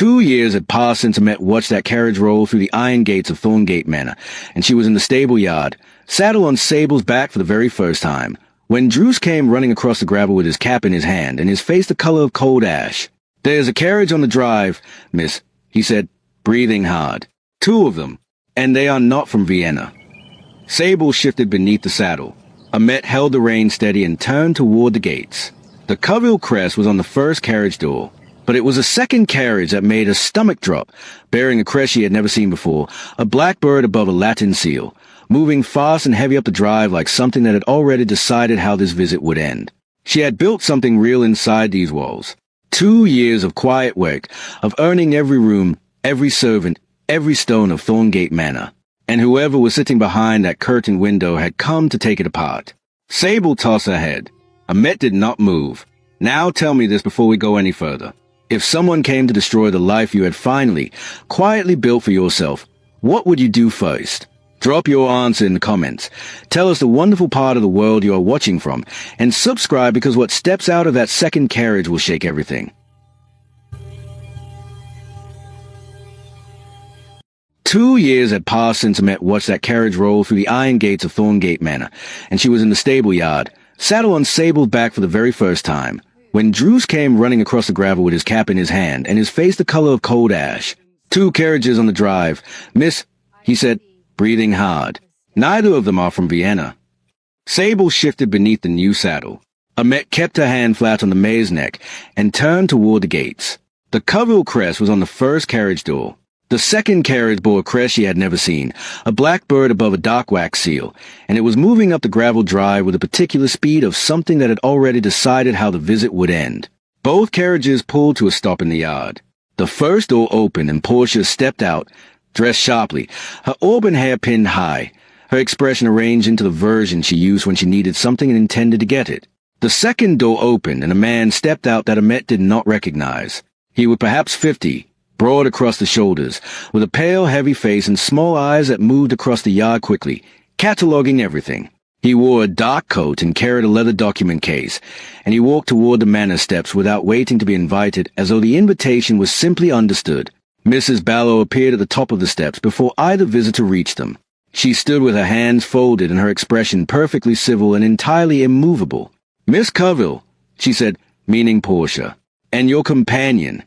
2 years had passed since Amet watched that carriage roll through the iron gates of Thorngate Manor, and she was in the stable yard, saddled on Sable's back for the very first time, when Druce came running across the gravel with his cap in his hand and his face the color of cold ash. "There's a carriage on the drive, miss," he said, breathing hard. "Two of them, and they are not from Vienna." Sable shifted beneath the saddle. Amet held the rein steady and turned toward the gates. The Coville crest was on the first carriage door, but it was a second carriage that made her stomach drop, bearing a crest she had never seen before, a blackbird above a Latin seal, moving fast and heavy up the drive like something that had already decided how this visit would end. She had built something real inside these walls. 2 years of quiet work, of earning every room, every servant, every stone of Thorngate Manor, and whoever was sitting behind that curtained window had come to take it apart. Sable tossed her head. Amet did not move. "Now tell me this before we go any further. If someone came to destroy the life you had finally, quietly built for yourself, what would you do first? Drop your answer in the comments. Tell us the wonderful part of the world you are watching from, and subscribe because what steps out of that second carriage will shake everything." 2 years had passed since Amet watched that carriage roll through the iron gates of Thorngate Manor, and she was in the stable yard, saddled on Sable's back for the very first time, when Druce came running across the gravel with his cap in his hand and his face the color of cold ash. "Two carriages on the drive, miss," he said, breathing hard. "Neither of them are from Vienna." Sable shifted beneath the new saddle. Amet kept her hand flat on the mare's neck and turned toward the gates. The Coville crest was on the first carriage door. The second carriage bore a crest she had never seen, a blackbird above a dark wax seal, and it was moving up the gravel drive with a particular speed of something that had already decided how the visit would end. Both carriages pulled to a stop in the yard. The first door opened and Portia stepped out, dressed sharply, her auburn hair pinned high, her expression arranged into the version she used when she needed something and intended to get it. The second door opened and a man stepped out that Amet did not recognize. He was perhaps 50, broad across the shoulders, with a pale, heavy face and small eyes that moved across the yard quickly, cataloging everything. He wore a dark coat and carried a leather document case, and he walked toward the manor steps without waiting to be invited, as though the invitation was simply understood. Mrs. Ballow appeared at the top of the steps before either visitor reached them. She stood with her hands folded and her expression perfectly civil and entirely immovable. "Miss Coville," she said, meaning Portia, "and your companion."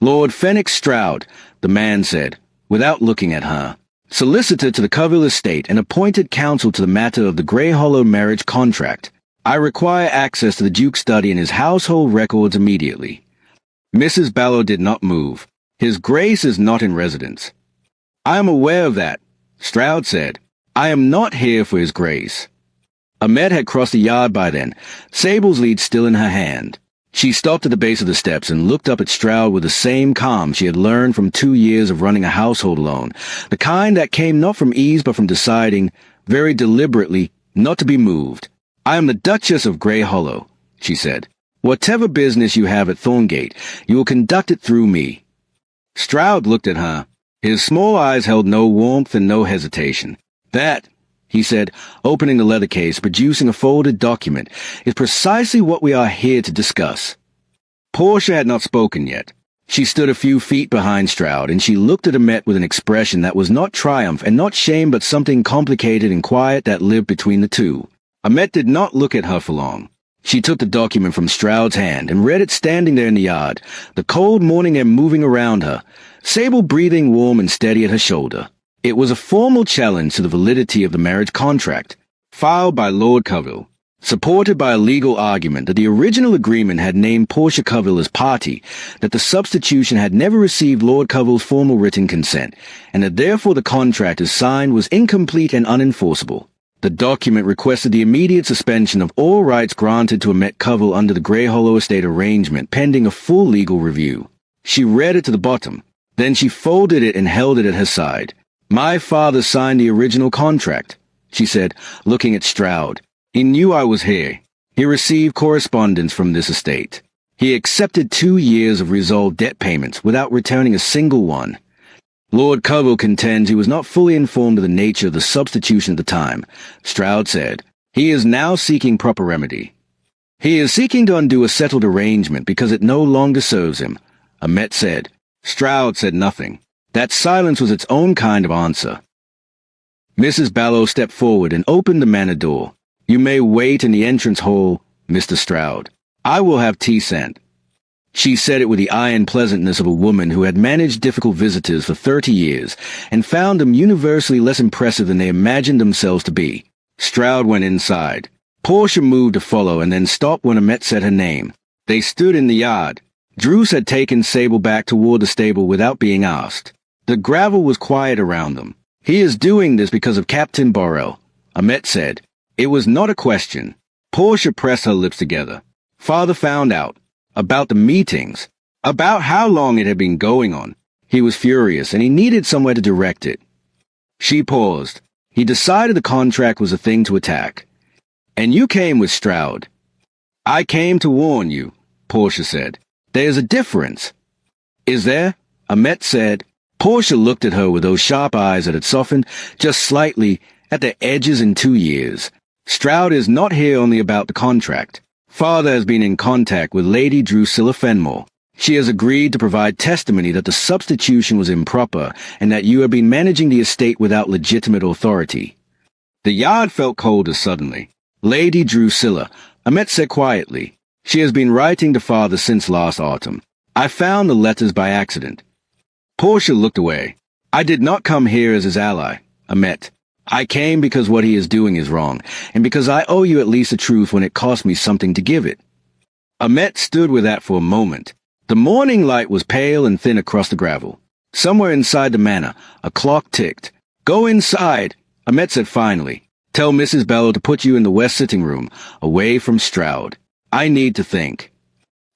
"Lord Fenwick Stroud," the man said, without looking at her. "Solicitor to the Coville estate and appointed counsel to the matter of the Grey Hollow marriage contract. I require access to the Duke's study and his household records immediately." Mrs. Ballow did not move. "His Grace is not in residence." "I am aware of that," Stroud said. "I am not here for His Grace." Amet had crossed the yard by then, Sable's lead still in her hand. She stopped at the base of the steps and looked up at Stroud with the same calm she had learned from 2 years of running a household alone, the kind that came not from ease but from deciding, very deliberately, not to be moved. "I am the Duchess of Grey Hollow," she said. "Whatever business you have at Thorngate, you will conduct it through me." Stroud looked at her. His small eyes held no warmth and no hesitation. "That," he said, opening the leather case, producing a folded document, "is precisely what we are here to discuss." Portia had not spoken yet. She stood a few feet behind Stroud, and she looked at Amet with an expression that was not triumph and not shame but something complicated and quiet that lived between the two. Amet did not look at her for long. She took the document from Stroud's hand and read it standing there in the yard, the cold morning air moving around her, Sable breathing warm and steady at her shoulder. It was a formal challenge to the validity of the marriage contract, filed by Lord Coville, supported by a legal argument that the original agreement had named Portia Coville as party, that the substitution had never received Lord Coville's formal written consent, and that therefore the contract as signed was incomplete and unenforceable. The document requested the immediate suspension of all rights granted to Amet Coville under the Grey Hollow estate arrangement pending a full legal review. She read it to the bottom. Then she folded it and held it at her side. "My father signed the original contract," she said, looking at Stroud. "He knew I was here. He received correspondence from this estate. He accepted 2 years of resolved debt payments without returning a single one. Lord Coville contends he was not fully informed of the nature of the substitution at the time," Stroud said. "He is now seeking proper remedy. He is seeking to undo a settled arrangement because it no longer serves him," Amet said. Stroud said nothing. That silence was its own kind of answer. Mrs. Ballow stepped forward and opened the manor door. "You may wait in the entrance hall, Mr. Stroud. I will have tea sent." She said it with the iron pleasantness of a woman who had managed difficult visitors for 30 years and found them universally less impressive than they imagined themselves to be. Stroud went inside. Portia moved to follow and then stopped when Annette said her name. They stood in the yard. Druce had taken Sable back toward the stable without being asked. The gravel was quiet around them. "He is doing this because of Captain Borrell," Annette said. It was not a question. Portia pressed her lips together. Father found out. About the meetings. About how long it had been going on. He was furious, and he needed somewhere to direct it. She paused. He decided the contract was a thing to attack. "And you came with Stroud." "I came to warn you," Portia said. "There's a difference." "Is there?" Annette said. Portia looked at her with those sharp eyes that had softened, just slightly, at their edges in 2 years. "Stroud is not here only about the contract. Father has been in contact with Lady Drusilla Fenmore. She has agreed to provide testimony that the substitution was improper and that you have been managing the estate without legitimate authority." The yard felt colder suddenly. "Lady Drusilla," Annette said quietly. "She has been writing to Father since last autumn. I found the letters by accident." Portia looked away. "I did not come here as his ally, Annette. I came because what he is doing is wrong, and because I owe you at least the truth when it cost me something to give it." Annette stood with that for a moment. The morning light was pale and thin across the gravel. Somewhere inside the manor, a clock ticked. "Go inside," Annette said finally. "Tell Mrs. Bellow to put you in the west sitting room, away from Stroud. I need to think."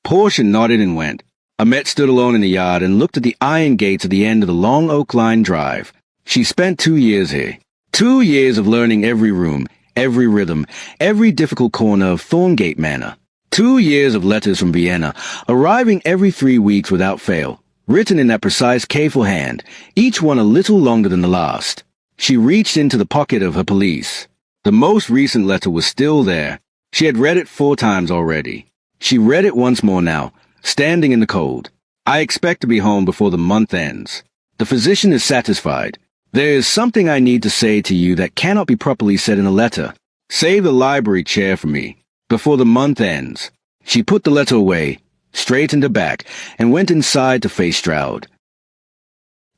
Portia nodded and went. Annette stood alone in the yard and looked at the iron gates at the end of the long oak-lined drive. She spent 2 years here. 2 years of learning every room, every rhythm, every difficult corner of Thorngate Manor. 2 years of letters from Vienna, arriving every 3 weeks without fail, written in that precise careful hand, each one a little longer than the last. She reached into the pocket of her pelisse. The most recent letter was still there. She had read it 4 times already. She read it once more now, standing in the cold. "I expect to be home before the month ends. The physician is satisfied. There is something I need to say to you that cannot be properly said in a letter. Save the library chair for me, before the month ends." She put the letter away, straightened her back, and went inside to face Stroud.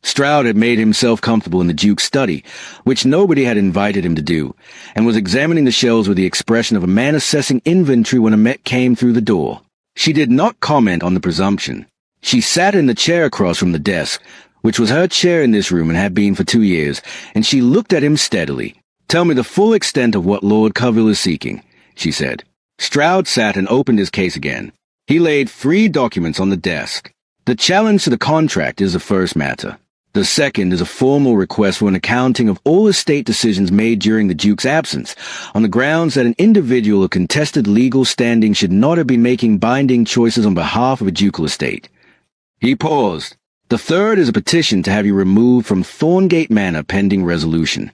Stroud had made himself comfortable in the Duke's study, which nobody had invited him to do, and was examining the shelves with the expression of a man assessing inventory when Annette came through the door. She did not comment on the presumption. She sat in the chair across from the desk, which was her chair in this room and had been for 2 years, and she looked at him steadily. "Tell me the full extent of what Lord Coville is seeking," she said. Stroud sat and opened his case again. He laid 3 documents on the desk. The challenge to the contract is the first matter. The second is a formal request for an accounting of all estate decisions made during the Duke's absence, on the grounds that an individual of contested legal standing should not have been making binding choices on behalf of a ducal estate. He paused. "The third is a petition to have you removed from Thorngate Manor pending resolution."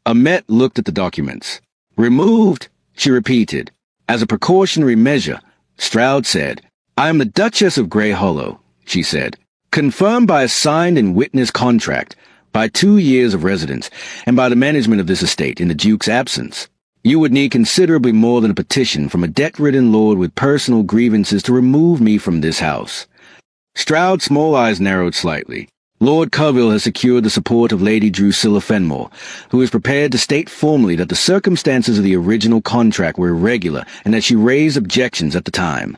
Annette looked at the documents. "Removed?" she repeated. "As a precautionary measure," Stroud said. "I am the Duchess of Grey Hollow," she said. "Confirmed by a signed and witnessed contract, by 2 years of residence, and by the management of this estate in the Duke's absence. You would need considerably more than a petition from a debt-ridden lord with personal grievances to remove me from this house." Stroud's small eyes narrowed slightly. "Lord Coville has secured the support of Lady Drusilla Fenmore, who is prepared to state formally that the circumstances of the original contract were irregular and that she raised objections at the time."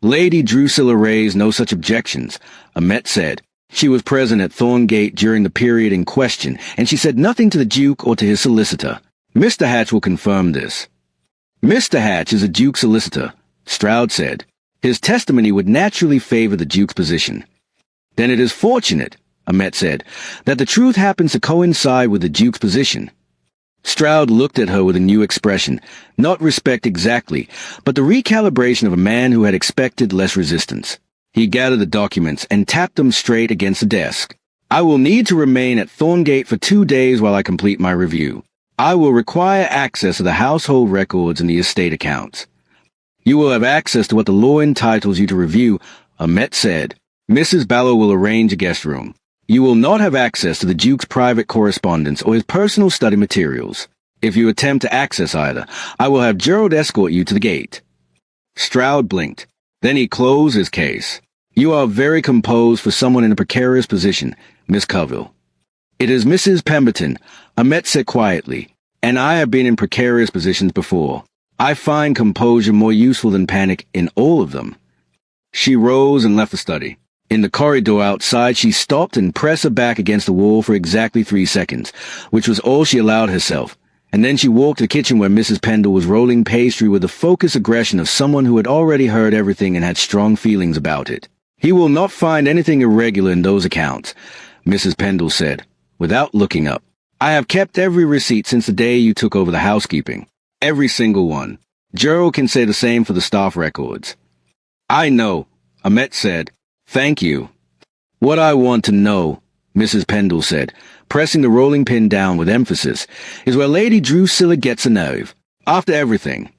"Lady Drusilla raised no such objections," Annette said. "She was present at Thorngate during the period in question, and she said nothing to the Duke or to his solicitor. Mr. Hatch will confirm this." "Mr. Hatch is a Duke's solicitor," Stroud said. "His testimony would naturally favor the Duke's position." "Then it is fortunate," Annette said, "that the truth happens to coincide with the Duke's position." Stroud looked at her with a new expression, not respect exactly, but the recalibration of a man who had expected less resistance. He gathered the documents and tapped them straight against the desk. "I will need to remain at Thorngate for 2 days while I complete my review. I will require access to the household records and the estate accounts." "You will have access to what the law entitles you to review," Annette said. Mrs. Ballow will arrange a guest room. You will not have access to the Duke's private correspondence or his personal study materials. If you attempt to access either, I will have Gerald escort you to the gate." Stroud blinked. Then he closed his case. "You are very composed for someone in a precarious position, Miss Coville." "It is Mrs. Pemberton," Ahmet said quietly, "and I have been in precarious positions before. I find composure more useful than panic in all of them." She rose and left the study. In the corridor outside, she stopped and pressed her back against the wall for exactly 3 seconds, which was all she allowed herself, and then she walked to the kitchen where Mrs. Pendle was rolling pastry with the focused aggression of someone who had already heard everything and had strong feelings about it. "He will not find anything irregular in those accounts," Mrs. Pendle said, without looking up. "I have kept every receipt since the day you took over the housekeeping. Every single one. Gerald can say the same for the staff records." "I know," Ahmet said. "Thank you." "What I want to know," Mrs. Pendle said, pressing the rolling pin down with emphasis, "is where Lady Drusilla gets a nerve. After everything."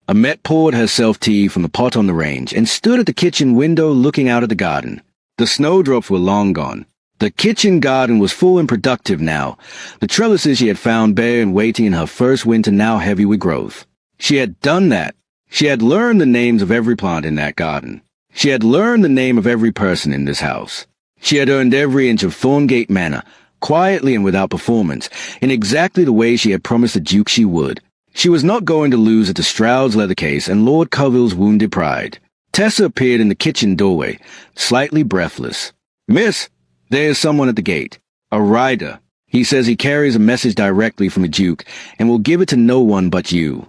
Ahmet poured herself tea from the pot on the range and stood at the kitchen window looking out at the garden. The snowdrops were long gone. The kitchen garden was full and productive now, the trellises she had found bare and waiting in her first winter now heavy with growth. She had done that. She had learned the names of every plant in that garden. She had learned the name of every person in this house. She had earned every inch of Thorngate Manor, quietly and without performance, in exactly the way she had promised the Duke she would. She was not going to lose it to Stroud's leather case and Lord Coville's wounded pride. Tessa appeared in the kitchen doorway, slightly breathless. "Miss, there is someone at the gate. A rider. He says he carries a message directly from the Duke and will give it to no one but you."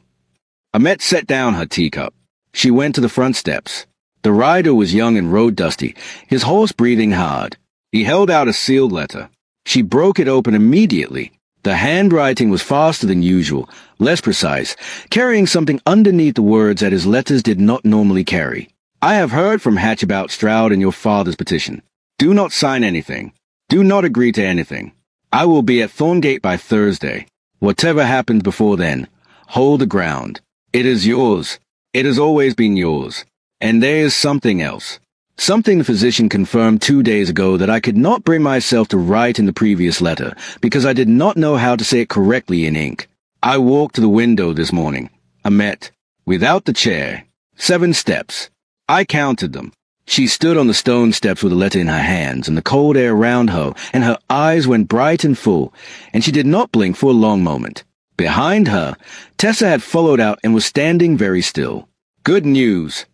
Ahmet set down her teacup. She went to the front steps. The rider was young and road-dusty, his horse breathing hard. He held out a sealed letter. She broke it open immediately. The handwriting was faster than usual, less precise, carrying something underneath the words that his letters did not normally carry. "I have heard from Hatch about Stroud and your father's petition. Do not sign anything. Do not agree to anything. I will be at Thorngate by Thursday. Whatever happens before then, hold the ground. It is yours. It has always been yours. And there is something else. Something the physician confirmed 2 days ago that I could not bring myself to write in the previous letter, because I did not know how to say it correctly in ink. I walked to the window this morning. Ahmet, without the chair. 7 steps. I counted them. She stood on the stone steps with the letter in her hands, and the cold air round her, and her eyes went bright and full, and she did not blink for a long moment. Behind her, Tessa had followed out and was standing very still. "Good news?"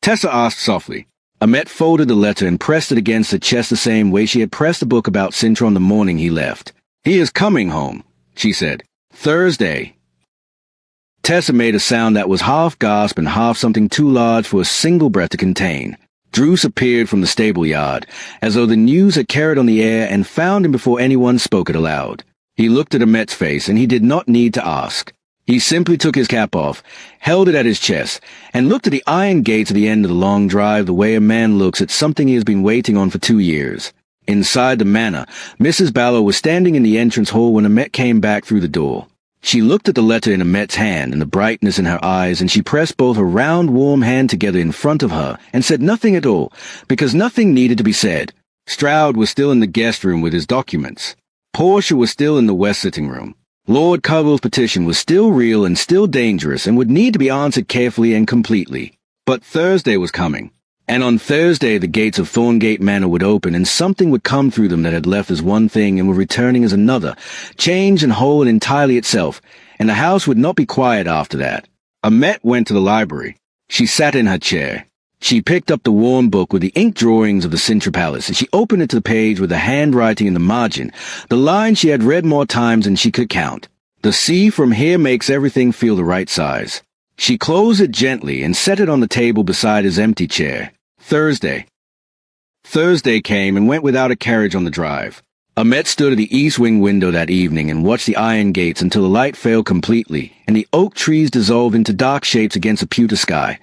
Tessa asked softly. Ahmet folded the letter and pressed it against her chest the same way she had pressed the book about Sintra on the morning he left. "He is coming home," she said. "Thursday." Tessa made a sound that was half gasp and half something too large for a single breath to contain. Druce appeared from the stable yard, as though the news had carried on the air and found him before anyone spoke it aloud. He looked at Ahmet's face, and he did not need to ask. He simply took his cap off, held it at his chest, and looked at the iron gates at the end of the long drive the way a man looks at something he has been waiting on for 2 years. Inside the manor, Mrs. Ballow was standing in the entrance hall when Ahmet came back through the door. She looked at the letter in Ahmet's hand and the brightness in her eyes, and she pressed both her round, warm hand together in front of her and said nothing at all, because nothing needed to be said. Stroud was still in the guest room with his documents. Portia was still in the west sitting room. Lord Coville's petition was still real and still dangerous and would need to be answered carefully and completely. But Thursday was coming, and on Thursday the gates of Thorngate Manor would open and something would come through them that had left as one thing and were returning as another, changed and whole and entirely itself, and the house would not be quiet after that. Ahmet went to the library. She sat in her chair. She picked up the worn book with the ink drawings of the Sintra Palace, and she opened it to the page with the handwriting in the margin, the line she had read more times than she could count. "The sea from here makes everything feel the right size." She closed it gently and set it on the table beside his empty chair. Thursday. Thursday came and went without a carriage on the drive. Ahmet stood at the east wing window that evening and watched the iron gates until the light failed completely, and the oak trees dissolved into dark shapes against a pewter sky,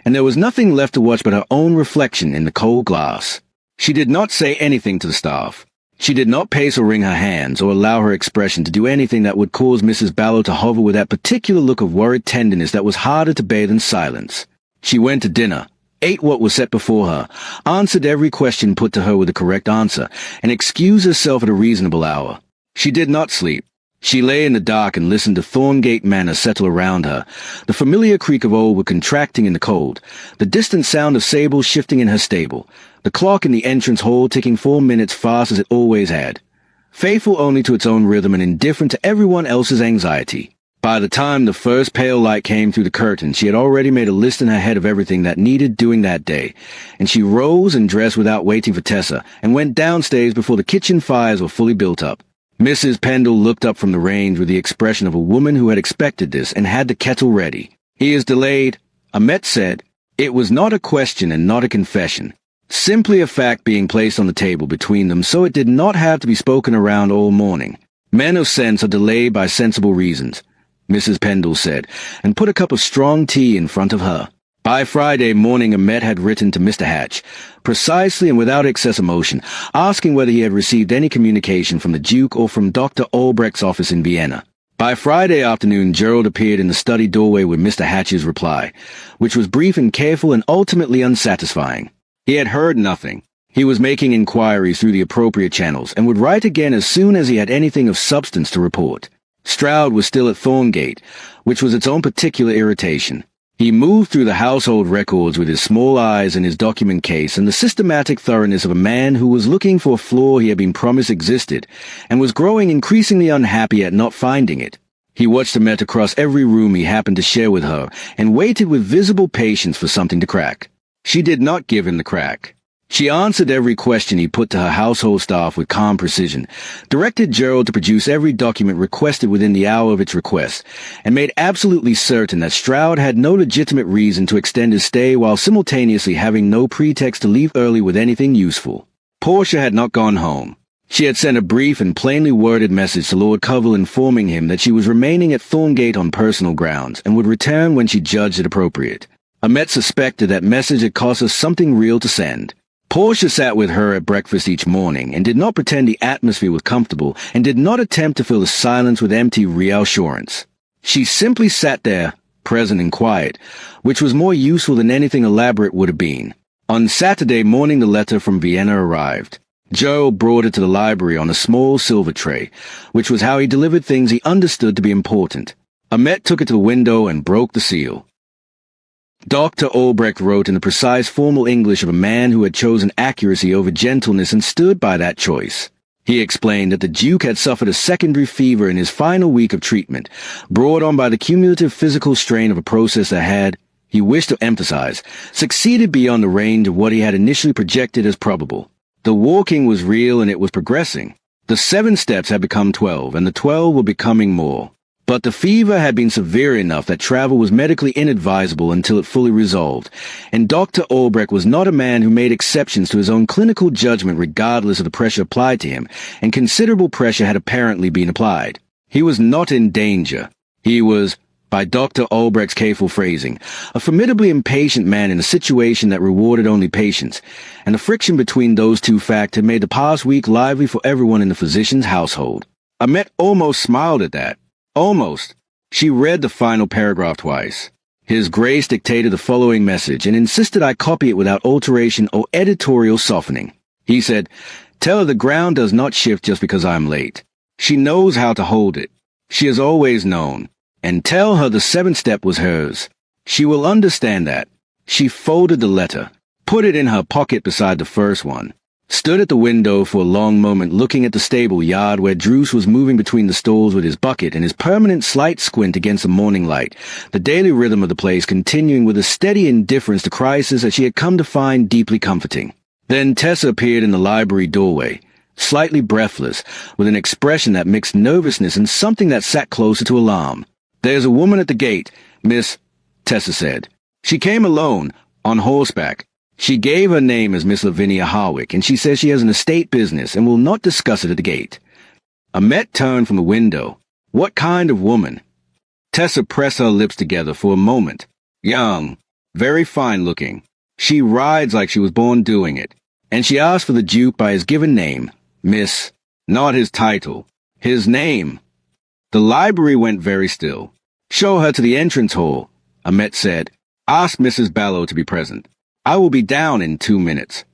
and there was nothing left to watch but her own reflection in the cold glass. She did not say anything to the staff. She did not pace or wring her hands or allow her expression to do anything that would cause Mrs. Ballow to hover with that particular look of worried tenderness that was harder to bear than silence. She went to dinner, ate what was set before her, answered every question put to her with the correct answer, and excused herself at a reasonable hour. She did not sleep. She lay in the dark and listened to Thorngate Manor settle around her, the familiar creak of old wood contracting in the cold, the distant sound of sables shifting in her stable, the clock in the entrance hall ticking 4 minutes fast as it always had. Faithful only to its own rhythm and indifferent to everyone else's anxiety. By the time the first pale light came through the curtain, she had already made a list in her head of everything that needed doing that day, and she rose and dressed without waiting for Tessa, and went downstairs before the kitchen fires were fully built up. Mrs. Pendle looked up from the range with the expression of a woman who had expected this and had the kettle ready. "He is delayed," Ahmet said. It was not a question and not a confession. Simply a fact being placed on the table between them, so it did not have to be spoken around all morning. Men of sense are delayed by sensible reasons, Mrs. Pendle said, and put a cup of strong tea in front of her. By Friday morning, Ahmet had written to Mr. Hatch, precisely and without excess emotion, asking whether he had received any communication from the Duke or from Dr. Albrecht's office in Vienna. By Friday afternoon, Gerald appeared in the study doorway with Mr. Hatch's reply, which was brief and careful and ultimately unsatisfying. He had heard nothing. He was making inquiries through the appropriate channels, and would write again as soon as he had anything of substance to report. Stroud was still at Thorngate, which was its own particular irritation. He moved through the household records with his small eyes and his document case and the systematic thoroughness of a man who was looking for a flaw he had been promised existed, and was growing increasingly unhappy at not finding it. He watched Ahmet across every room he happened to share with her, and waited with visible patience for something to crack. She did not give him the crack. She answered every question he put to her household staff with calm precision, directed Gerald to produce every document requested within the hour of its request, and made absolutely certain that Stroud had no legitimate reason to extend his stay while simultaneously having no pretext to leave early with anything useful. Portia had not gone home. She had sent a brief and plainly worded message to Lord Covell informing him that she was remaining at Thorngate on personal grounds, and would return when she judged it appropriate. Ahmet suspected that message had cost her something real to send. Portia sat with her at breakfast each morning, and did not pretend the atmosphere was comfortable, and did not attempt to fill the silence with empty reassurance. She simply sat there, present and quiet, which was more useful than anything elaborate would have been. On Saturday morning the letter from Vienna arrived. Gerald brought it to the library on a small silver tray, which was how he delivered things he understood to be important. Ahmet took it to the window and broke the seal. Dr. Albrecht wrote in the precise formal English of a man who had chosen accuracy over gentleness and stood by that choice. He explained that the Duke had suffered a secondary fever in his final week of treatment, brought on by the cumulative physical strain of a process that had, he wished to emphasize, succeeded beyond the range of what he had initially projected as probable. The walking was real and it was progressing. The 7 steps had become 12, and the 12 were becoming more. But the fever had been severe enough that travel was medically inadvisable until it fully resolved, and Dr. Albrecht was not a man who made exceptions to his own clinical judgment regardless of the pressure applied to him, and considerable pressure had apparently been applied. He was not in danger. He was, by Dr. Albrecht's careful phrasing, a formidably impatient man in a situation that rewarded only patience, and the friction between those two facts had made the past week lively for everyone in the physician's household. Ahmet almost smiled at that. Almost. She read the final paragraph twice. His Grace dictated the following message and insisted I copy it without alteration or editorial softening. He said, "Tell her the ground does not shift just because I am late. She knows how to hold it. She has always known. And tell her the 7th step was hers. She will understand that." She folded the letter, put it in her pocket beside the first one, stood at the window for a long moment looking at the stable yard where Druce was moving between the stalls with his bucket and his permanent slight squint against the morning light, the daily rhythm of the place continuing with a steady indifference to crisis that she had come to find deeply comforting. Then Tessa appeared in the library doorway, slightly breathless, with an expression that mixed nervousness and something that sat closer to alarm. "There's a woman at the gate, Miss," Tessa said. "She came alone, on horseback. She gave her name as Miss Lavinia Harwick, and she says she has an estate business and will not discuss it at the gate." Ahmet turned from the window. "What kind of woman?" Tessa pressed her lips together for a moment. "Young, very fine-looking. She rides like she was born doing it. And she asked for the Duke by his given name, Miss, not his title, his name." The library went very still. "Show her to the entrance hall," Ahmet said. "Ask Mrs. Ballow to be present." I will be down in 2 minutes.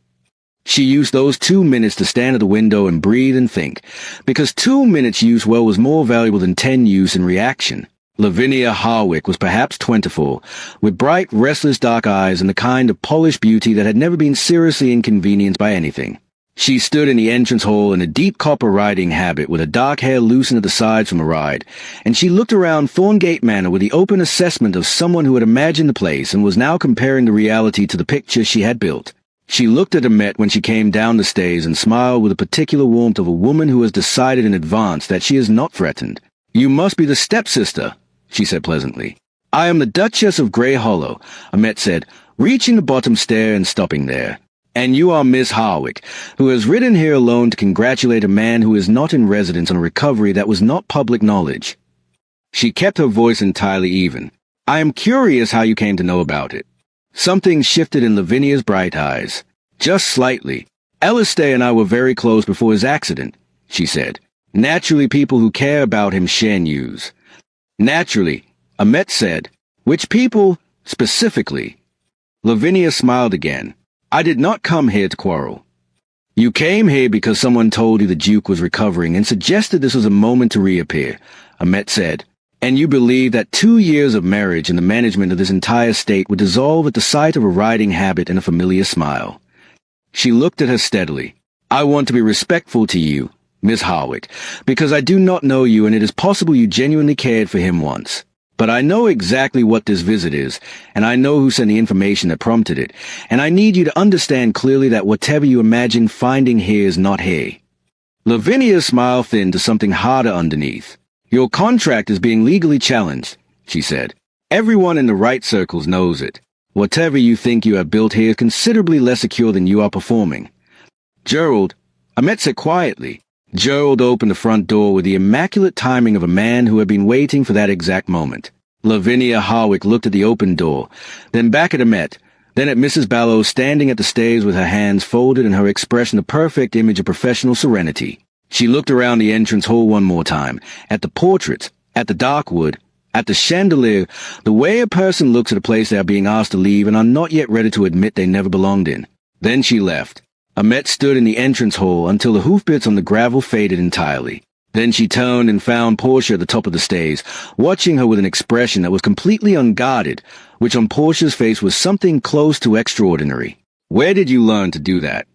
She used those 2 minutes to stand at the window and breathe and think, because 2 minutes used well was more valuable than 10 used in reaction. Lavinia Harwick was perhaps 24, with bright, restless dark eyes and the kind of polished beauty that had never been seriously inconvenienced by anything. She stood in the entrance hall in a deep copper riding habit with her dark hair loosened at the sides from a ride, and she looked around Thorngate Manor with the open assessment of someone who had imagined the place and was now comparing the reality to the picture she had built. She looked at Amet when she came down the stairs and smiled with the particular warmth of a woman who has decided in advance that she is not threatened. "You must be the stepsister," she said pleasantly. "I am the Duchess of Grey Hollow," Amet said, reaching the bottom stair and stopping there. "And you are Miss Harwick, who has ridden here alone to congratulate a man who is not in residence on a recovery that was not public knowledge." She kept her voice entirely even. "I am curious how you came to know about it." Something shifted in Lavinia's bright eyes. "Just slightly. Alistair and I were very close before his accident," she said. "Naturally, people who care about him share news." "Naturally," Amet said. "Which people, specifically?" Lavinia smiled again. "I did not come here to quarrel." "You came here because someone told you the Duke was recovering and suggested this was a moment to reappear," Amet said. "And you believe that 2 years of marriage and the management of this entire state would dissolve at the sight of a riding habit and a familiar smile." She looked at her steadily. "I want to be respectful to you, Miss Harwick, because I do not know you and it is possible you genuinely cared for him once. But I know exactly what this visit is, and I know who sent the information that prompted it, and I need you to understand clearly that whatever you imagine finding here is not here." Lavinia's smile thinned to something harder underneath. "Your contract is being legally challenged," she said. "Everyone in the right circles knows it. Whatever you think you have built here is considerably less secure than you are performing." "Gerald," Amet said quietly. Gerald opened the front door with the immaculate timing of a man who had been waiting for that exact moment. Lavinia Harwick looked at the open door, then back at Amet, then at Mrs. Ballow standing at the stairs with her hands folded and her expression a perfect image of professional serenity. She looked around the entrance hall one more time, at the portraits, at the dark wood, at the chandelier, the way a person looks at a place they are being asked to leave and are not yet ready to admit they never belonged in. Then she left. Amet stood in the entrance hall until the hoofbeats on the gravel faded entirely. Then she turned and found Portia at the top of the stairs, watching her with an expression that was completely unguarded, which on Portia's face was something close to extraordinary. "Where did you learn to do that?"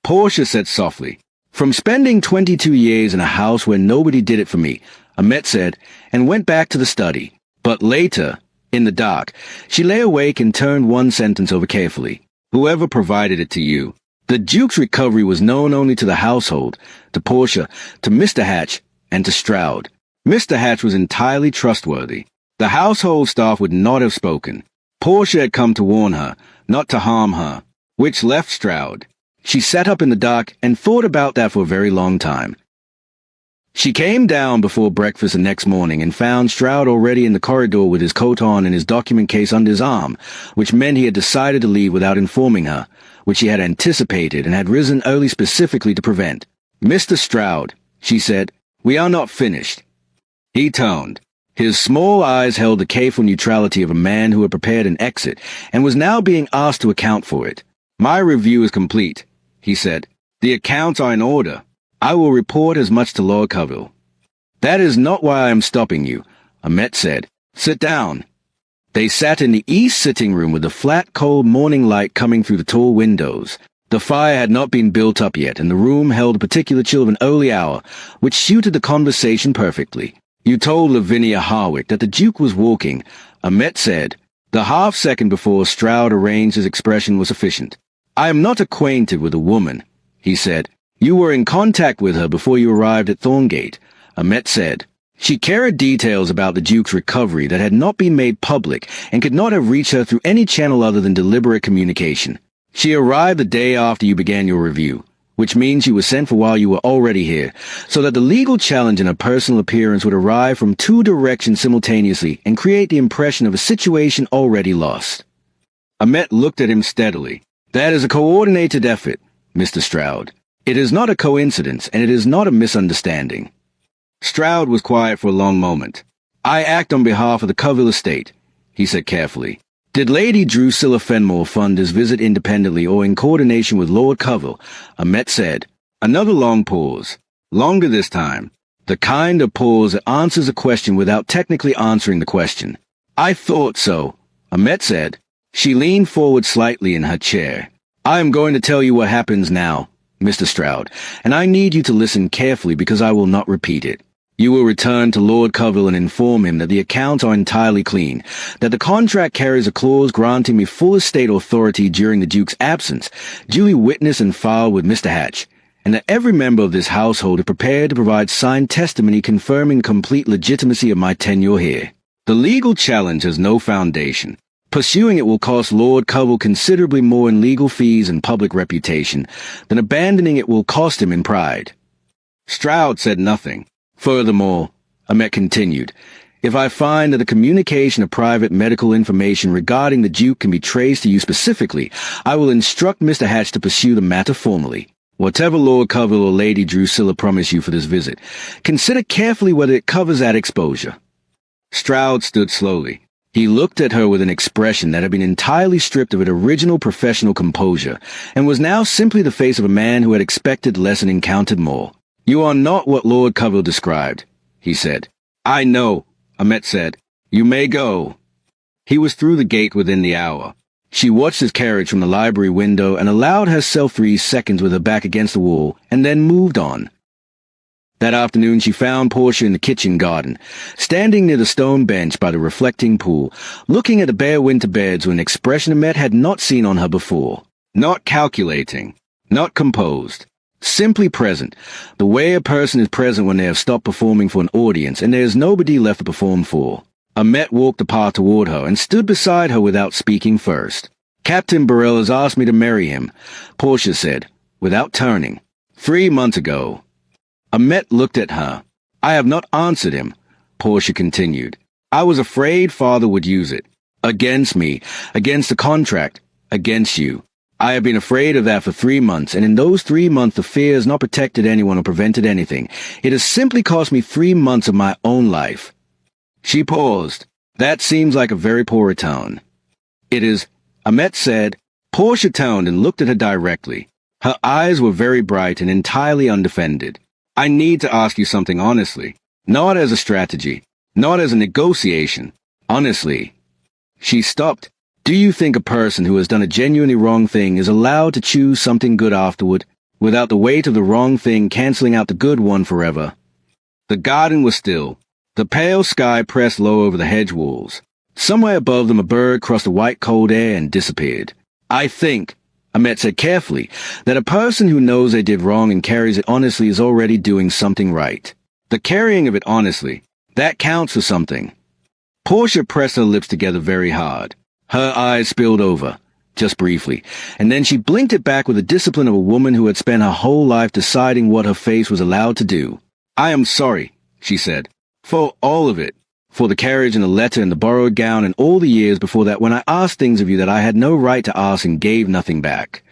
Portia said softly. "From spending 22 years in a house where nobody did it for me," Amet said, and went back to the study. But later, in the dark, she lay awake and turned one sentence over carefully. "Whoever provided it to you." The Duke's recovery was known only to the household, to Portia, to Mr. Hatch, and to Stroud. Mr. Hatch was entirely trustworthy. The household staff would not have spoken. Portia had come to warn her, not to harm her, which left Stroud. She sat up in the dark and thought about that for a very long time. She came down before breakfast the next morning and found Stroud already in the corridor with his coat on and his document case under his arm, which meant he had decided to leave without informing her, which she had anticipated and had risen early specifically to prevent. "Mr. Stroud," she said, "we are not finished." He toned. His small eyes held the careful neutrality of a man who had prepared an exit and was now being asked to account for it. "My review is complete," he said. "The accounts are in order. I will report as much to Lord Coville." "That is not why I am stopping you," Amet said. "Sit down." They sat in the east sitting room with the flat, cold morning light coming through the tall windows. The fire had not been built up yet, and the room held a particular chill of an early hour, which suited the conversation perfectly. "You told Lavinia Harwick that the Duke was walking," Amet said. The half-second before Stroud arranged his expression was sufficient. "I am not acquainted with the woman," he said. "You were in contact with her before you arrived at Thorngate," Amet said. "She carried details about the Duke's recovery that had not been made public and could not have reached her through any channel other than deliberate communication. She arrived the day after you began your review, which means she was sent for while you were already here, so that the legal challenge in her personal appearance would arrive from 2 directions simultaneously and create the impression of a situation already lost." Amet looked at him steadily. "That is a coordinated effort, Mr. Stroud. It is not a coincidence, and it is not a misunderstanding." Stroud was quiet for a long moment. "I act on behalf of the Coville estate," he said carefully. Did Lady Drusilla Fenmore fund his visit independently or in coordination with Lord Covell? Ahmet said. Another long pause. Longer this time. The kind of pause that answers a question without technically answering the question. I thought so, Ahmet said. She leaned forward slightly in her chair. I am going to tell you what happens now, Mr. Stroud, and I need you to listen carefully because I will not repeat it. You will return to Lord Covell and inform him that the accounts are entirely clean, that the contract carries a clause granting me full estate authority during the Duke's absence, duly witnessed and filed with Mr. Hatch, and that every member of this household is prepared to provide signed testimony confirming complete legitimacy of my tenure here. The legal challenge has no foundation. Pursuing it will cost Lord Covell considerably more in legal fees and public reputation than abandoning it will cost him in pride. Stroud said nothing. Furthermore, Ahmet continued, if I find that the communication of private medical information regarding the Duke can be traced to you specifically, I will instruct Mr. Hatch to pursue the matter formally. Whatever Lord Covell or Lady Drusilla promise you for this visit, consider carefully whether it covers that exposure. Stroud stood slowly. He looked at her with an expression that had been entirely stripped of its original professional composure, and was now simply the face of a man who had expected less and encountered more. You are not what Lord Covell described, he said. I know, Ahmet said. You may go. He was through the gate within the hour. She watched his carriage from the library window and allowed herself 3 seconds with her back against the wall, and then moved on. That afternoon she found Portia in the kitchen garden, standing near the stone bench by the reflecting pool, looking at the bare winter beds with an expression Ahmet had not seen on her before. Not calculating, not composed. Simply present, the way a person is present when they have stopped performing for an audience and there is nobody left to perform for. Ahmet walked the path toward her and stood beside her without speaking first. Captain Burrell has asked me to marry him, Portia said, without turning. 3 months ago. Ahmet looked at her. I have not answered him, Portia continued. I was afraid father would use it. Against me, against the contract, against you. I have been afraid of that for 3 months, and in those 3 months the fear has not protected anyone or prevented anything. It has simply cost me 3 months of my own life. She paused. That seems like a very poor return. It is, Ahmet said. Portia turned and looked at her directly. Her eyes were very bright and entirely undefended. I need to ask you something honestly. Not as a strategy. Not as a negotiation. Honestly. She stopped. Do you think a person who has done a genuinely wrong thing is allowed to choose something good afterward, without the weight of the wrong thing canceling out the good one forever? The garden was still. The pale sky pressed low over the hedge walls. Somewhere above them a bird crossed the white cold air and disappeared. I think, Ahmet said carefully, that a person who knows they did wrong and carries it honestly is already doing something right. The carrying of it honestly, that counts for something. Portia pressed her lips together very hard. Her eyes spilled over, just briefly, and then she blinked it back with the discipline of a woman who had spent her whole life deciding what her face was allowed to do. I am sorry, she said, for all of it, for the carriage and the letter and the borrowed gown and all the years before that when I asked things of you that I had no right to ask and gave nothing back.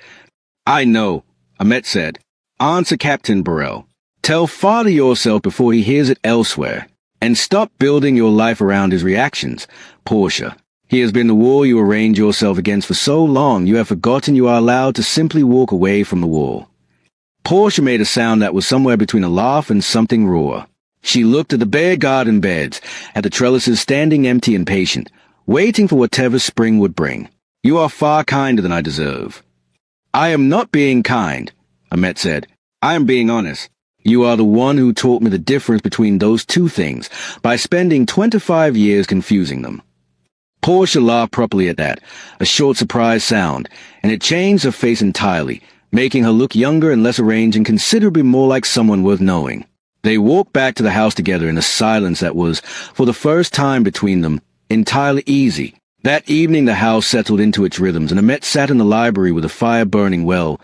I know, Ahmet said. Answer Captain Burrell. Tell father yourself before he hears it elsewhere, and stop building your life around his reactions, Portia. He has been the wall you arranged yourself against for so long you have forgotten you are allowed to simply walk away from the wall. Portia made a sound that was somewhere between a laugh and something raw. She looked at the bare garden beds, at the trellises standing empty and patient, waiting for whatever spring would bring. You are far kinder than I deserve. I am not being kind, Ahmet said. I am being honest. You are the one who taught me the difference between those two things by spending 25 years confusing them. Portia laughed properly at that, a short surprised sound, and it changed her face entirely, making her look younger and less arranged and considerably more like someone worth knowing. They walked back to the house together in a silence that was, for the first time between them, entirely easy. That evening the house settled into its rhythms, and Ahmet sat in the library with the fire burning well,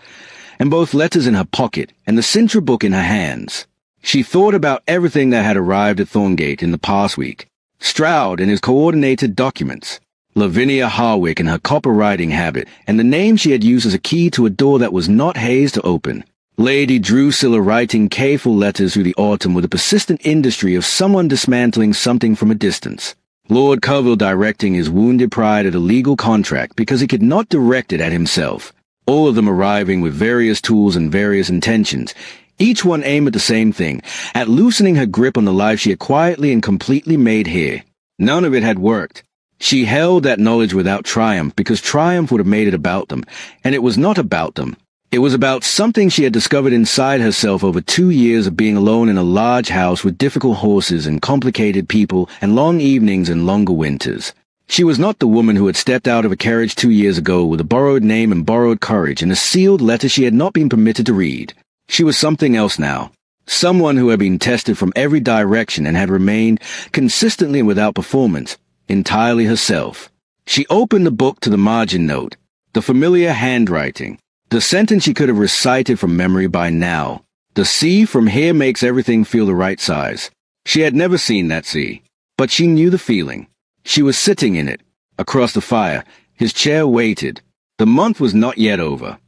and both letters in her pocket and the Sintra book in her hands. She thought about everything that had arrived at Thorngate in the past week. Stroud and his coordinated documents, Lavinia Harwick and her copper writing habit, and the name she had used as a key to a door that was not Hayes to open. Lady Drusilla writing careful letters through the autumn with the persistent industry of someone dismantling something from a distance. Lord Coville directing his wounded pride at a legal contract because he could not direct it at himself. All of them arriving with various tools and various intentions, each one aimed at the same thing, at loosening her grip on the life she had quietly and completely made here. None of it had worked. She held that knowledge without triumph because triumph would have made it about them, and it was not about them. It was about something she had discovered inside herself over 2 years of being alone in a large house with difficult horses and complicated people and long evenings and longer winters. She was not the woman who had stepped out of a carriage 2 years ago with a borrowed name and borrowed courage and a sealed letter she had not been permitted to read. She was something else now. Someone who had been tested from every direction and had remained, consistently and without performance, entirely herself. She opened the book to the margin note, the familiar handwriting, the sentence she could have recited from memory by now. The sea from here makes everything feel the right size. She had never seen that sea, but she knew the feeling. She was sitting in it, across the fire. His chair waited. The month was not yet over.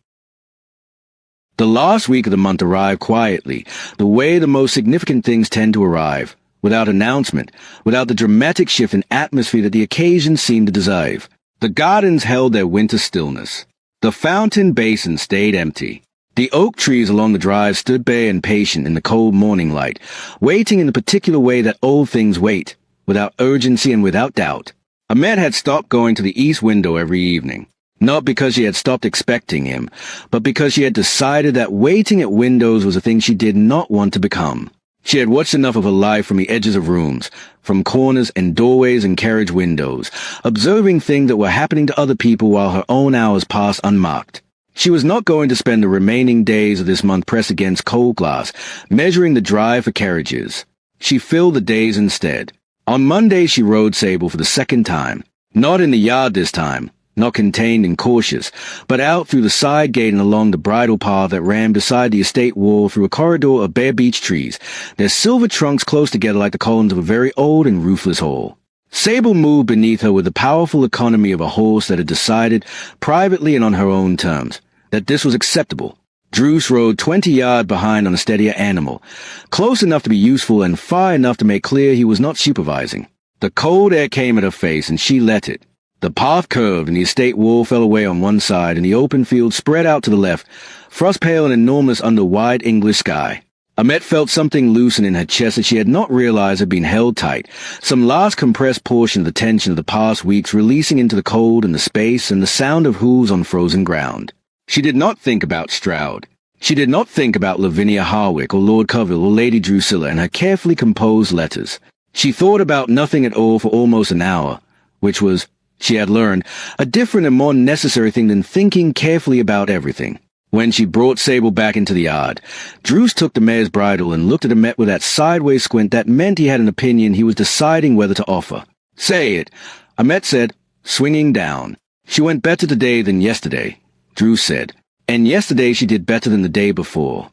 The last week of the month arrived quietly, the way the most significant things tend to arrive, without announcement, without the dramatic shift in atmosphere that the occasion seemed to deserve. The gardens held their winter stillness. The fountain basin stayed empty. The oak trees along the drive stood bare and patient in the cold morning light, waiting in the particular way that old things wait, without urgency and without doubt. Ahmed had stopped going to the east window every evening, not because she had stopped expecting him, but because she had decided that waiting at windows was a thing she did not want to become. She had watched enough of her life from the edges of rooms, from corners and doorways and carriage windows, observing things that were happening to other people while her own hours passed unmarked. She was not going to spend the remaining days of this month pressed against cold glass, measuring the drive for carriages. She filled the days instead. On Monday she rode Sable for the second time, not in the yard this time, not contained and cautious, but out through the side gate and along the bridle path that ran beside the estate wall through a corridor of bare beech trees, their silver trunks close together like the columns of a very old and roofless hall. Sable moved beneath her with the powerful economy of a horse that had decided, privately and on her own terms, that this was acceptable. Druce rode 20 yards behind on a steadier animal, close enough to be useful and far enough to make clear he was not supervising. The cold air came at her face, and she let it. The path curved, and the estate wall fell away on one side, and the open field spread out to the left, frost-pale and enormous under wide English sky. Ahmed felt something loosen in her chest that she had not realized had been held tight, some last compressed portion of the tension of the past weeks releasing into the cold and the space and the sound of hooves on frozen ground. She did not think about Stroud. She did not think about Lavinia Harwick or Lord Coville or Lady Drusilla and her carefully composed letters. She thought about nothing at all for almost an hour, which was, she had learned, a different and more necessary thing than thinking carefully about everything. When she brought Sable back into the yard, Druce took the mare's bridle and looked at Ahmed with that sideways squint that meant he had an opinion he was deciding whether to offer. "Say it," Ahmed said, swinging down. "She went better today than yesterday," Druce said, "and yesterday she did better than the day before."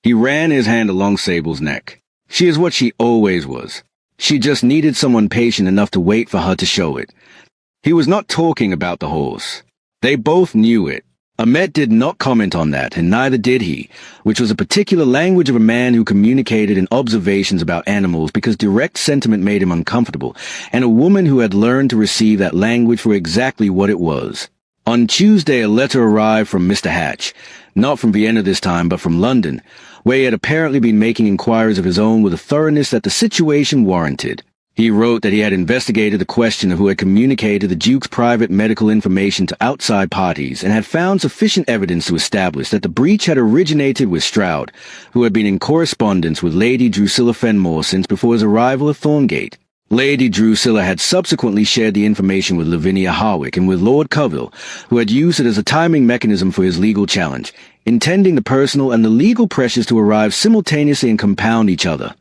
He ran his hand along Sable's neck. She is what she always was. She just needed someone patient enough to wait for her to show it. He was not talking about the horse. They both knew it. Ahmed did not comment on that, and neither did he, which was a particular language of a man who communicated in observations about animals because direct sentiment made him uncomfortable, and a woman who had learned to receive that language for exactly what it was. On Tuesday a letter arrived from Mr. Hatch, not from Vienna this time, but from London, where he had apparently been making inquiries of his own with a thoroughness that the situation warranted. He wrote that he had investigated the question of who had communicated the Duke's private medical information to outside parties and had found sufficient evidence to establish that the breach had originated with Stroud, who had been in correspondence with Lady Drusilla Fenmore since before his arrival at Thorngate. Lady Drusilla had subsequently shared the information with Lavinia Harwick and with Lord Coville, who had used it as a timing mechanism for his legal challenge, intending the personal and the legal pressures to arrive simultaneously and compound each other.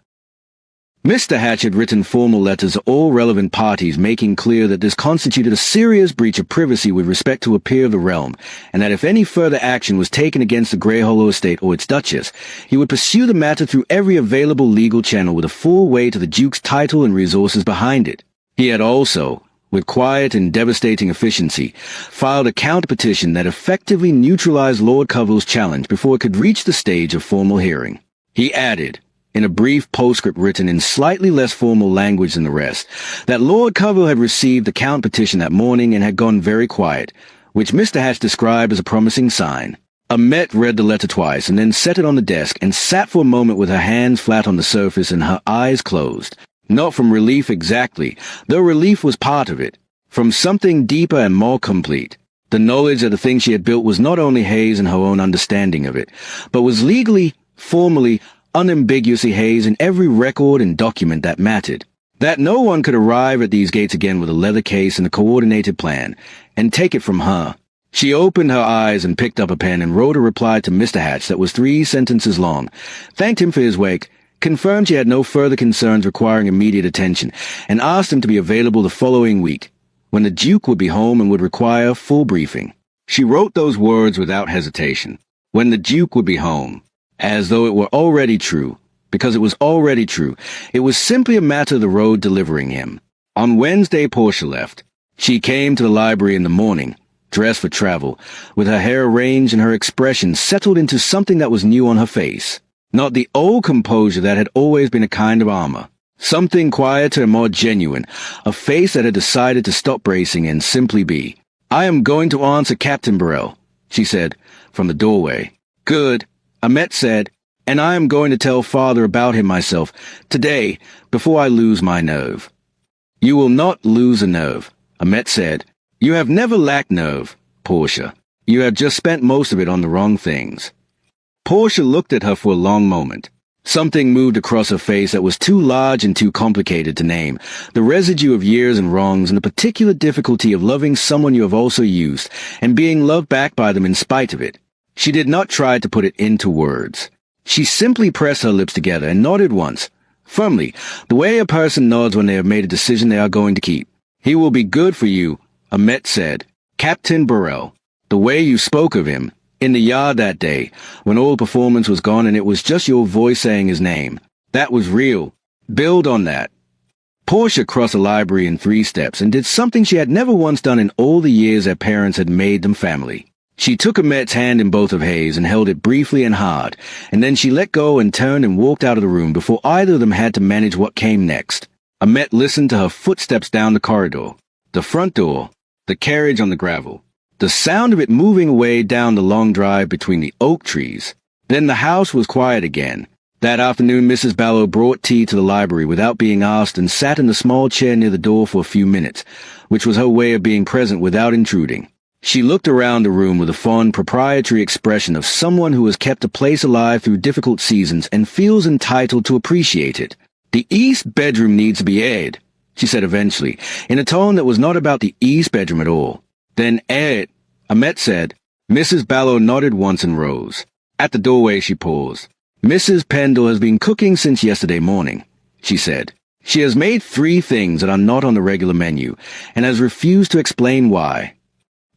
Mr. Hatch had written formal letters to all relevant parties making clear that this constituted a serious breach of privacy with respect to a peer of the realm, and that if any further action was taken against the Grey Hollow estate or its Duchess, he would pursue the matter through every available legal channel with a full weight of the Duke's title and resources behind it. He had also, with quiet and devastating efficiency, filed a counter-petition that effectively neutralized Lord Coville's challenge before it could reach the stage of formal hearing. He added, in a brief postscript written in slightly less formal language than the rest, that Lord Covell had received the Count petition that morning and had gone very quiet, which Mr. Hatch described as a promising sign. Ahmet read the letter twice and then set it on the desk and sat for a moment with her hands flat on the surface and her eyes closed. Not from relief exactly, though relief was part of it. From something deeper and more complete. The knowledge that the thing she had built was not only Hayes and her own understanding of it, but was legally, formally, unambiguously Hayes in every record and document that mattered. That no one could arrive at these gates again with a leather case and a coordinated plan, and take it from her. She opened her eyes and picked up a pen and wrote a reply to Mr. Hatch that was 3 sentences long, thanked him for his wake, confirmed she had no further concerns requiring immediate attention, and asked him to be available the following week, when the Duke would be home and would require full briefing. She wrote those words without hesitation, when the Duke would be home, as though it were already true, because it was already true. It was simply a matter of the road delivering him. On Wednesday, Portia left. She came to the library in the morning, dressed for travel, with her hair arranged and her expression settled into something that was new on her face. Not the old composure that had always been a kind of armor. Something quieter and more genuine, a face that had decided to stop bracing and simply be. "I am going to answer Captain Burrell," she said, from the doorway. "Good," Ahmet said, "and I am going to tell Father about him myself, today, before I lose my nerve." "You will not lose a nerve," Ahmet said. "You have never lacked nerve, Portia. You have just spent most of it on the wrong things." Portia looked at her for a long moment. Something moved across her face that was too large and too complicated to name, the residue of years and wrongs and the particular difficulty of loving someone you have also used, and being loved back by them in spite of it. She did not try to put it into words. She simply pressed her lips together and nodded once, firmly, the way a person nods when they have made a decision they are going to keep. "He will be good for you," Ahmet said. "Captain Burrell. The way you spoke of him, in the yard that day, when all performance was gone and it was just your voice saying his name. That was real. Build on that." Portia crossed the library in 3 steps and did something she had never once done in all the years their parents had made them family. She took Ahmet's hand in both of Hayes and held it briefly and hard, and then she let go and turned and walked out of the room before either of them had to manage what came next. Ahmet listened to her footsteps down the corridor, the front door, the carriage on the gravel, the sound of it moving away down the long drive between the oak trees. Then the house was quiet again. That afternoon Mrs. Ballow brought tea to the library without being asked and sat in the small chair near the door for a few minutes, which was her way of being present without intruding. She looked around the room with a fond, proprietary expression of someone who has kept a place alive through difficult seasons and feels entitled to appreciate it. "The east bedroom needs to be aired," she said eventually, in a tone that was not about the east bedroom at all. "Then air it," Ahmet said. Mrs. Ballow nodded once and rose. At the doorway she paused. "Mrs. Pendle has been cooking since yesterday morning," she said. "She has made 3 things that are not on the regular menu, and has refused to explain why."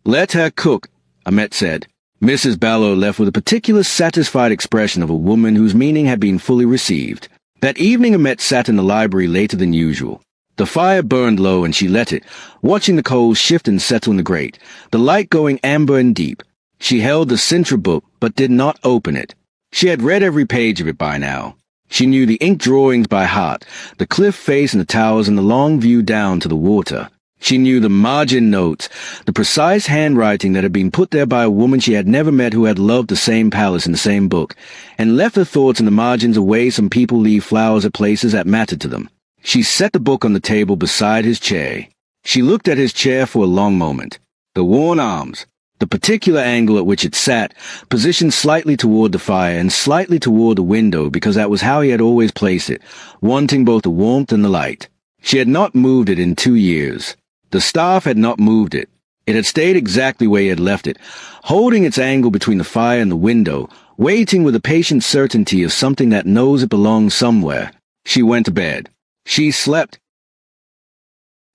"Let her cook," Ahmet said. Mrs. Ballow left with a particular satisfied expression of a woman whose meaning had been fully received. That evening Ahmet sat in the library later than usual. The fire burned low and she let it, watching the coals shift and settle in the grate, the light going amber and deep. She held the Sintra book, but did not open it. She had read every page of it by now. She knew the ink drawings by heart, the cliff face and the towers and the long view down to the water. She knew the margin notes, the precise handwriting that had been put there by a woman she had never met who had loved the same palace in the same book, and left her thoughts in the margins the way some people leave flowers at places that mattered to them. She set the book on the table beside his chair. She looked at his chair for a long moment. The worn arms, the particular angle at which it sat, positioned slightly toward the fire and slightly toward the window because that was how he had always placed it, wanting both the warmth and the light. She had not moved it in 2 years. The staff had not moved it. It had stayed exactly where he had left it, holding its angle between the fire and the window, waiting with the patient certainty of something that knows it belongs somewhere. She went to bed. She slept.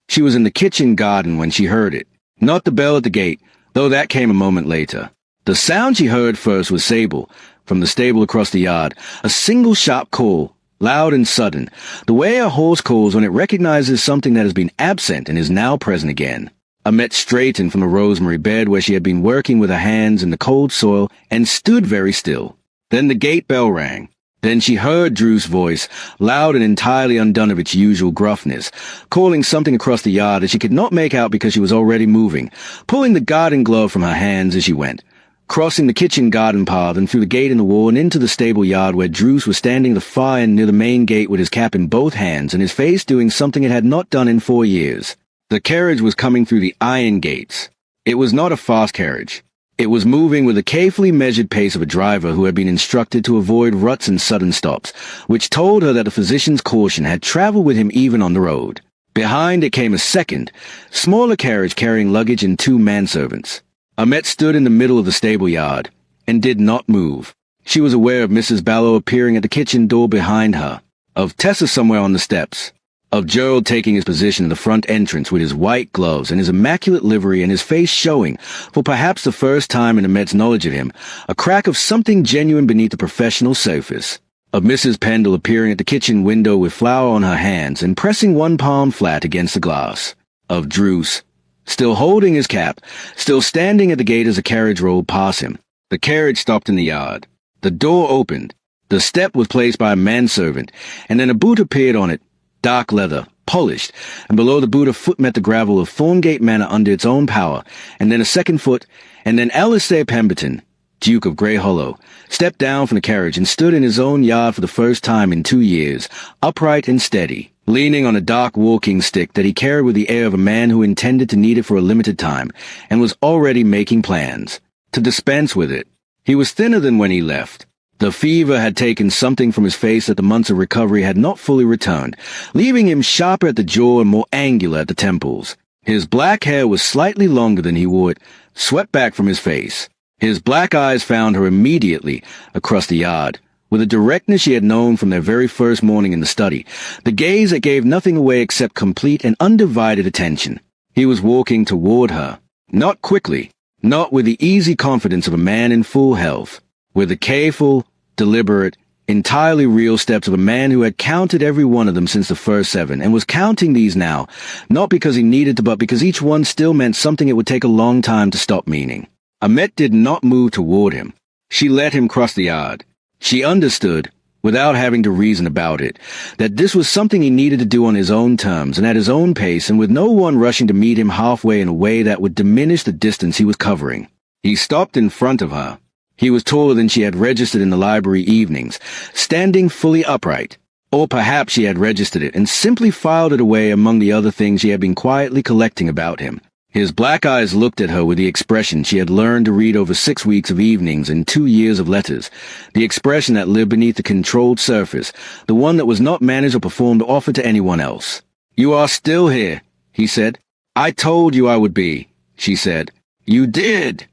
She was in the kitchen garden when she heard it. Not the bell at the gate, though that came a moment later. The sound she heard first was Sable, from the stable across the yard, a single sharp call, loud and sudden, the way a horse calls when it recognizes something that has been absent and is now present again. Ahmet straightened from the rosemary bed where she had been working with her hands in the cold soil and stood very still. Then the gate bell rang. Then she heard Drew's voice, loud and entirely undone of its usual gruffness, calling something across the yard that she could not make out because she was already moving, pulling the garden glove from her hands as she went, crossing the kitchen garden path and through the gate in the wall and into the stable yard where Drews was standing at the far end near the main gate with his cap in both hands and his face doing something it had not done in 4 years. The carriage was coming through the iron gates. It was not a fast carriage. It was moving with the carefully measured pace of a driver who had been instructed to avoid ruts and sudden stops, which told her that the physician's caution had traveled with him even on the road. Behind it came a second, smaller carriage carrying luggage and 2 manservants. Ahmet stood in the middle of the stable yard, and did not move. She was aware of Mrs. Ballow appearing at the kitchen door behind her, of Tessa somewhere on the steps, of Gerald taking his position at the front entrance with his white gloves and his immaculate livery and his face showing, for perhaps the first time in Ahmet's knowledge of him, a crack of something genuine beneath the professional surface, of Mrs. Pendle appearing at the kitchen window with flour on her hands and pressing one palm flat against the glass, of Druce, still holding his cap, still standing at the gate as the carriage rolled past him. The carriage stopped in the yard. The door opened. The step was placed by a manservant, and then a boot appeared on it, dark leather, polished, and below the boot a foot met the gravel of Thorngate Manor under its own power, and then a second foot, and then Alistair Pemberton, Duke of Grey Hollow, stepped down from the carriage and stood in his own yard for the first time in 2 years, upright and steady, leaning on a dark walking stick that he carried with the air of a man who intended to need it for a limited time, and was already making plans to dispense with it. He was thinner than when he left. The fever had taken something from his face that the months of recovery had not fully returned, leaving him sharper at the jaw and more angular at the temples. His black hair was slightly longer than he wore it, swept back from his face. His black eyes found her immediately across the yard, with a directness she had known from their very first morning in the study, the gaze that gave nothing away except complete and undivided attention. He was walking toward her, not quickly, not with the easy confidence of a man in full health, with the careful, deliberate, entirely real steps of a man who had counted every one of them since the first 7, and was counting these now, not because he needed to, but because each one still meant something it would take a long time to stop meaning. Ahmet did not move toward him. She let him cross the yard. She understood, without having to reason about it, that this was something he needed to do on his own terms and at his own pace, and with no one rushing to meet him halfway in a way that would diminish the distance he was covering. He stopped in front of her. He was taller than she had registered in the library evenings, standing fully upright. Or perhaps she had registered it and simply filed it away among the other things she had been quietly collecting about him. His black eyes looked at her with the expression she had learned to read over 6 weeks of evenings and 2 years of letters, the expression that lived beneath the controlled surface, the one that was not managed or performed or offered to anyone else. "You are still here," he said. "I told you I would be," she said. "You did."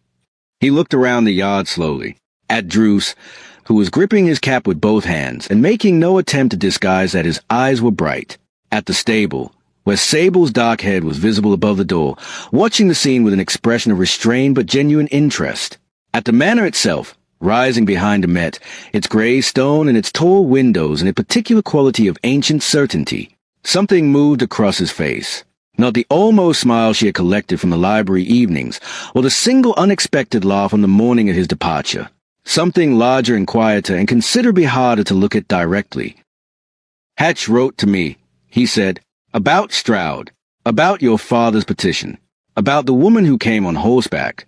He looked around the yard slowly, at Druce, who was gripping his cap with both hands and making no attempt to disguise that his eyes were bright, at the stable, where Sable's dark head was visible above the door, watching the scene with an expression of restrained but genuine interest, at the manor itself, rising behind Ahmet, its grey stone and its tall windows and a particular quality of ancient certainty. Something moved across his face. Not the almost smile she had collected from the library evenings, or the single unexpected laugh on the morning of his departure. Something larger and quieter and considerably harder to look at directly. "Hatch wrote to me," he said, "about Stroud, about your father's petition, about the woman who came on horseback."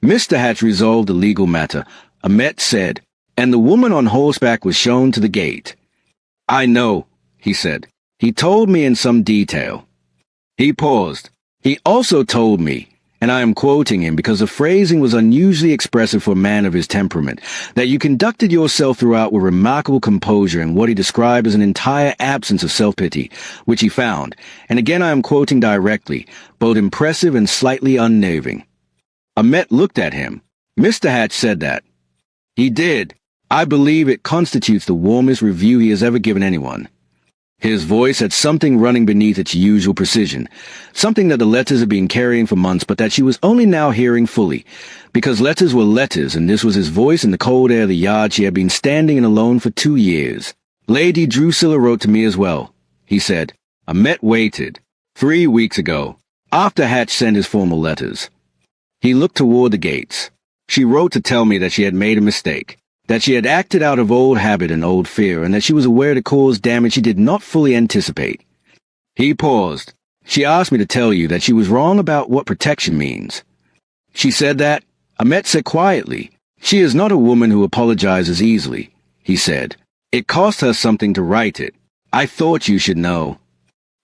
Mr. Hatch resolved the legal matter, Ahmet said, and the woman on horseback was shown to the gate. "I know," he said. "He told me in some detail." He paused. "He also told me," and I am quoting him because the phrasing was unusually expressive for a man of his temperament, "that you conducted yourself throughout with remarkable composure and what he described as an entire absence of self-pity, which he found, and again I am quoting directly, both impressive and slightly unnerving." Ahmet looked at him. "Mr. Hatch said that." "He did. I believe it constitutes the warmest review he has ever given anyone." His voice had something running beneath its usual precision, something that the letters had been carrying for months but that she was only now hearing fully, because letters were letters and this was his voice in the cold air of the yard she had been standing in alone for 2 years. "Lady Drusilla wrote to me as well," he said. "Ahmet waited. 3 weeks ago, after Hatch sent his formal letters." He looked toward the gates. "She wrote to tell me that she had made a mistake. that she had acted out of old habit and old fear, and that she was aware to cause damage she did not fully anticipate. He paused. She asked me to tell you that she was wrong about what protection means. She said that? Ahmet said quietly. She is not a woman who apologizes easily, he said. It cost her something to write it. I thought you should know.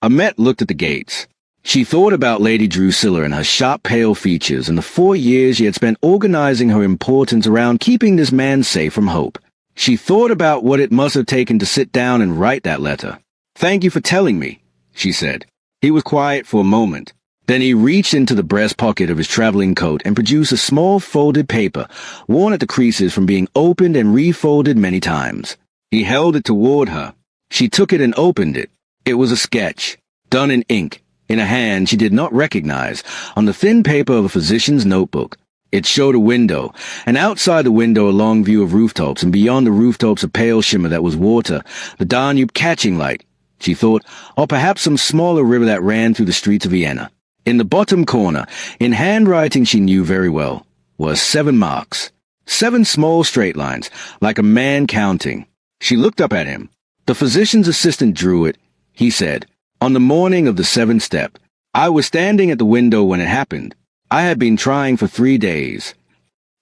Ahmet looked at the gates. She thought about Lady Drusilla and her sharp, pale features and the 4 years she had spent organizing her importance around keeping this man safe from Hope. She thought about what it must have taken to sit down and write that letter. Thank you for telling me, she said. He was quiet for a moment. Then he reached into the breast pocket of his traveling coat and produced a small folded paper, worn at the creases from being opened and refolded many times. He held it toward her. She took it and opened it. It was a sketch, done in ink, in a hand she did not recognize, on the thin paper of a physician's notebook. It showed a window, and outside the window a long view of rooftops, and beyond the rooftops a pale shimmer that was water, the Danube catching light, she thought, or perhaps some smaller river that ran through the streets of Vienna. In the bottom corner, in handwriting she knew very well, were 7 marks. 7 small straight lines, like a man counting. She looked up at him. The physician's assistant drew it. He said, on the morning of the 7th step, I was standing at the window when it happened. I had been trying for 3 days.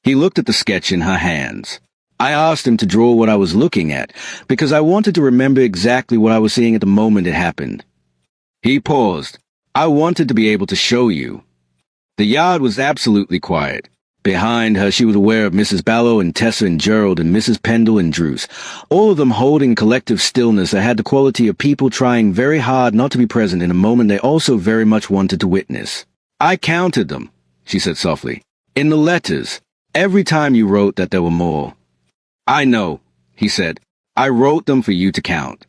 He looked at the sketch in her hands. I asked him to draw what I was looking at, because I wanted to remember exactly what I was seeing at the moment it happened. He paused. I wanted to be able to show you. The yard was absolutely quiet. Behind her she was aware of Mrs. Ballow and Tessa and Gerald and Mrs. Pendle and Druce, all of them holding collective stillness that had the quality of people trying very hard not to be present in a moment they also very much wanted to witness. I counted them, she said softly. In the letters, every time you wrote that there were more. I know, he said. I wrote them for you to count.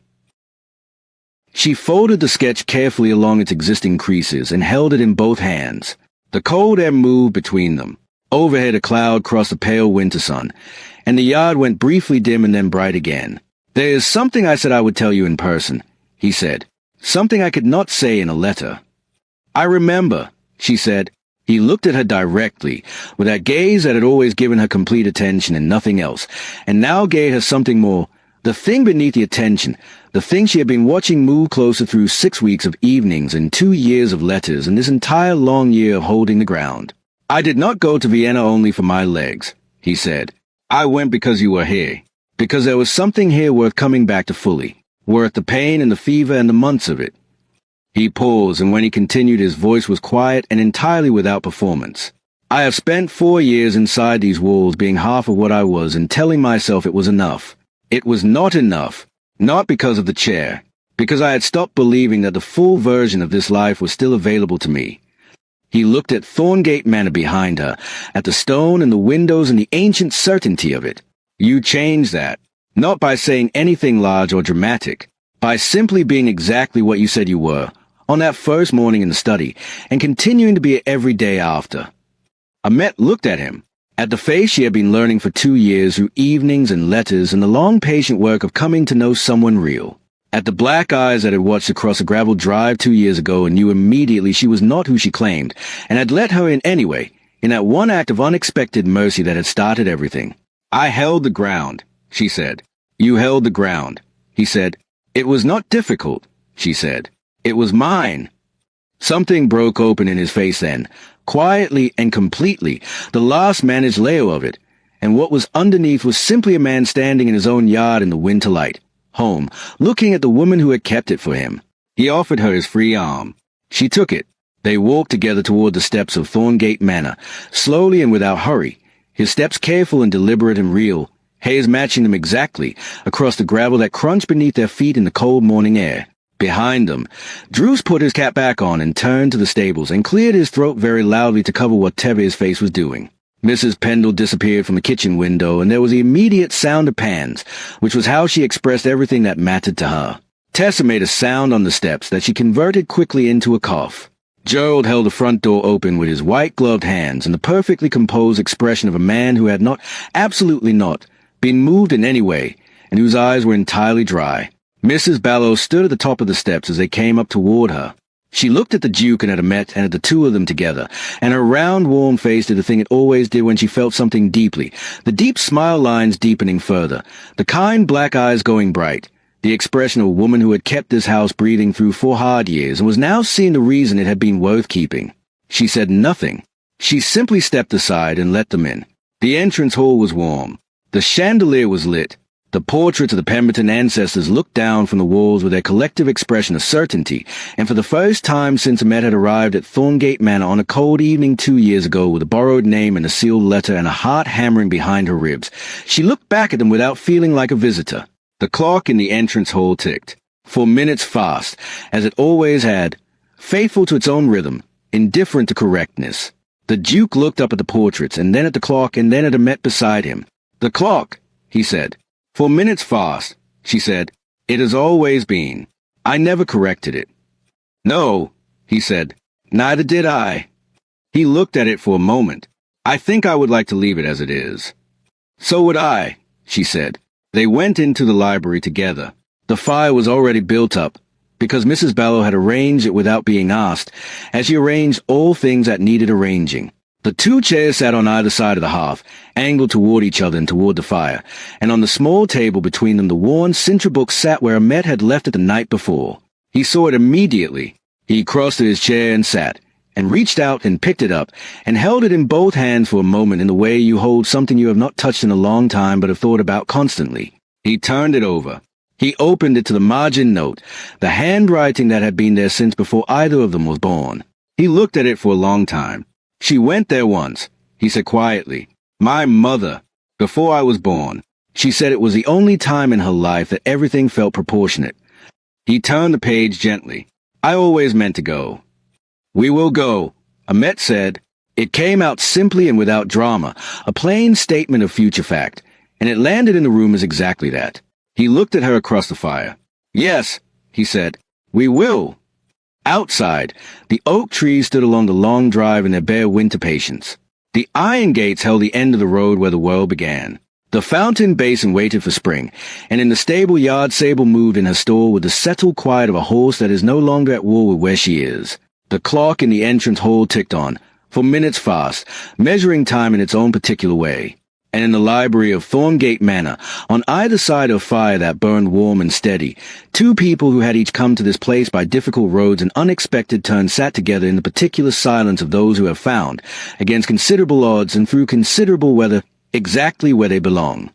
She folded the sketch carefully along its existing creases and held it in both hands. The cold air moved between them. Overhead a cloud crossed the pale winter sun, and the yard went briefly dim and then bright again. There is something I said I would tell you in person, he said. Something I could not say in a letter. I remember, she said. He looked at her directly, with that gaze that had always given her complete attention and nothing else, and now gave her something more. The thing beneath the attention, the thing she had been watching move closer through 6 weeks of evenings and 2 years of letters and this entire long year of holding the ground. I did not go to Vienna only for my legs, he said. I went because you were here, because there was something here worth coming back to fully, worth the pain and the fever and the months of it. He paused, and when he continued his voice was quiet and entirely without performance. I have spent 4 years inside these walls being half of what I was and telling myself it was enough. It was not enough, not because of the chair, because I had stopped believing that the full version of this life was still available to me. He looked at Thorngate Manor behind her, at the stone and the windows and the ancient certainty of it. You changed that, not by saying anything large or dramatic, by simply being exactly what you said you were, on that first morning in the study, and continuing to be it every day after. Ahmet looked at him, at the face she had been learning for 2 years through evenings and letters and the long patient work of coming to know someone real. At the black eyes that had watched across a gravel drive 2 years ago and knew immediately she was not who she claimed, and had let her in anyway, in that one act of unexpected mercy that had started everything. I held the ground, she said. You held the ground, he said. It was not difficult, she said. It was mine. Something broke open in his face then, quietly and completely, the last managed layer of it, and what was underneath was simply a man standing in his own yard in the winter light. Home, looking at the woman who had kept it for him. He offered her his free arm. She took it. They walked together toward the steps of Thorngate Manor, slowly and without hurry, his steps careful and deliberate and real, Hayes matching them exactly, across the gravel that crunched beneath their feet in the cold morning air. Behind them, Druce put his cap back on and turned to the stables and cleared his throat very loudly to cover whatever his face was doing. Mrs. Pendle disappeared from the kitchen window, and there was the immediate sound of pans, which was how she expressed everything that mattered to her. Tessa made a sound on the steps that she converted quickly into a cough. Gerald held the front door open with his white-gloved hands and the perfectly composed expression of a man who had not, absolutely not, been moved in any way, and whose eyes were entirely dry. Mrs. Ballow stood at the top of the steps as they came up toward her. She looked at the Duke and at Amet and at the two of them together, and her round, warm face did the thing it always did when she felt something deeply, the deep smile lines deepening further, the kind black eyes going bright, the expression of a woman who had kept this house breathing through 4 hard years and was now seeing the reason it had been worth keeping. She said nothing. She simply stepped aside and let them in. The entrance hall was warm. The chandelier was lit. The portraits of the Pemberton ancestors looked down from the walls with their collective expression of certainty, and for the first time since Amet had arrived at Thorngate Manor on a cold evening 2 years ago with a borrowed name and a sealed letter and a heart hammering behind her ribs, she looked back at them without feeling like a visitor. The clock in the entrance hall ticked. 4 minutes fast, as it always had, faithful to its own rhythm, indifferent to correctness. The Duke looked up at the portraits, and then at the clock, and then at Amet beside him. "The clock," he said. "4 minutes fast," she said. "It has always been. I never corrected it." "No," he said. "Neither did I." He looked at it for a moment. "I think I would like to leave it as it is." "So would I," she said. They went into the library together. The fire was already built up, because Mrs. Bellow had arranged it without being asked, as she arranged all things that needed arranging. The 2 chairs sat on either side of the hearth, angled toward each other and toward the fire, and on the small table between them the worn Sintra book sat where Amet had left it the night before. He saw it immediately. He crossed to his chair and sat, and reached out and picked it up, and held it in both hands for a moment in the way you hold something you have not touched in a long time but have thought about constantly. He turned it over. He opened it to the margin note, the handwriting that had been there since before either of them was born. He looked at it for a long time. "She went there once," he said quietly. "My mother, before I was born. She said it was the only time in her life that everything felt proportionate." He turned the page gently. "I always meant to go." "We will go," Amet said. It came out simply and without drama, a plain statement of future fact, and it landed in the room as exactly that. He looked at her across the fire. "Yes," he said, "we will." Outside, the oak trees stood along the long drive in their bare winter patience. The iron gates held the end of the road where the world began. The fountain basin waited for spring, and in the stable yard Sable moved in her stall with the settled quiet of a horse that is no longer at war with where she is. The clock in the entrance hall ticked on, 4 minutes fast, measuring time in its own particular way. And in the library of Thorngate Manor, on either side of fire that burned warm and steady, 2 people who had each come to this place by difficult roads and unexpected turns sat together in the particular silence of those who have found, against considerable odds and through considerable weather, exactly where they belong.